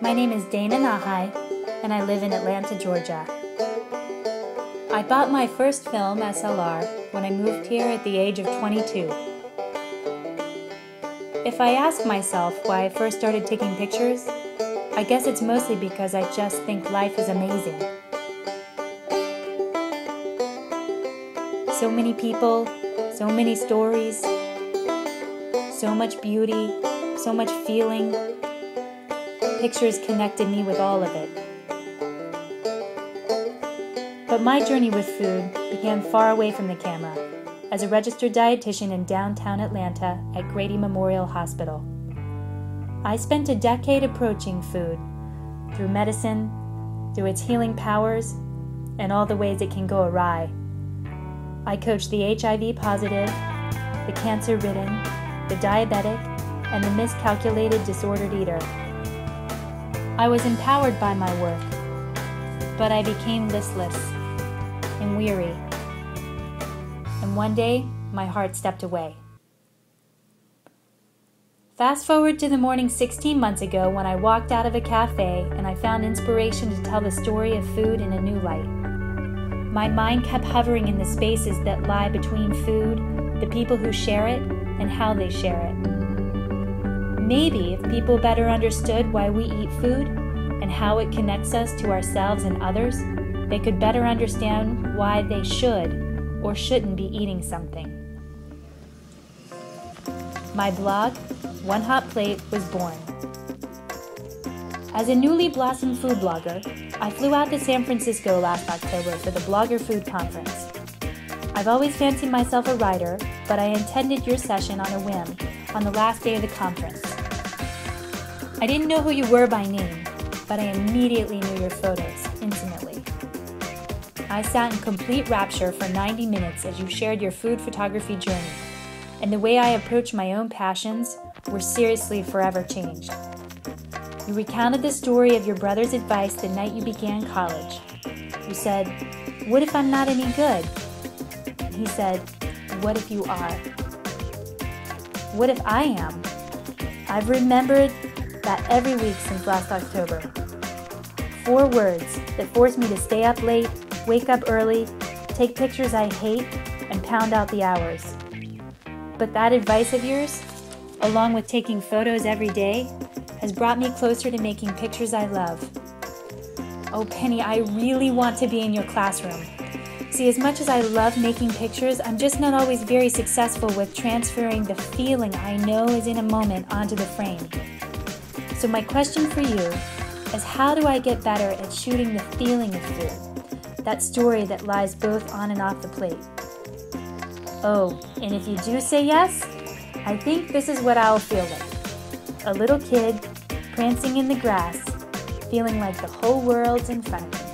My name is Dana Nahai, and I live in Atlanta, Georgia. I bought my first film, SLR, when I moved here at the age of 22. If I ask myself why I first started taking pictures, I guess it's mostly because I just think life is amazing. So many people, so many stories, so much beauty, so much feeling. Pictures connected me with all of it. But my journey with food began far away from the camera, as a registered dietitian in downtown Atlanta at Grady Memorial Hospital. I spent a decade approaching food through medicine, through its healing powers, and all the ways it can go awry. I coached the HIV positive, the cancer-ridden, the diabetic, and the miscalculated disordered eater. I was empowered by my work, but I became listless and weary. And one day, my heart stepped away. Fast forward to the morning 16 months ago when I walked out of a cafe and I found inspiration to tell the story of food in a new light. My mind kept hovering in the spaces that lie between food, the people who share it, and how they share it. Maybe if people better understood why we eat food and how it connects us to ourselves and others, they could better understand why they should or shouldn't be eating something. My blog, One Hot Plate, was born. As a newly blossomed food blogger, I flew out to San Francisco last October for the Blogger Food Conference. I've always fancied myself a writer, but I attended your session on a whim on the last day of the conference. I didn't know who you were by name, but I immediately knew your photos intimately. I sat in complete rapture for 90 minutes as you shared your food photography journey, and the way I approached my own passions were seriously forever changed. You recounted the story of your brother's advice the night you began college. You said, "What if I'm not any good?" And he said, "What if you are?" What if I am? I've remembered that every week since last October. 4 words that forced me to stay up late, wake up early, take pictures I hate, and pound out the hours. But that advice of yours, along with taking photos every day, has brought me closer to making pictures I love. Oh, Penny, I really want to be in your classroom. See, as much as I love making pictures, I'm just not always very successful with transferring the feeling I know is in a moment onto the frame. So my question for you is, how do I get better at shooting the feeling of food, that story that lies both on and off the plate? Oh, and if you do say yes, I think this is what I'll feel like. A little kid prancing in the grass, feeling like the whole world's in front of me.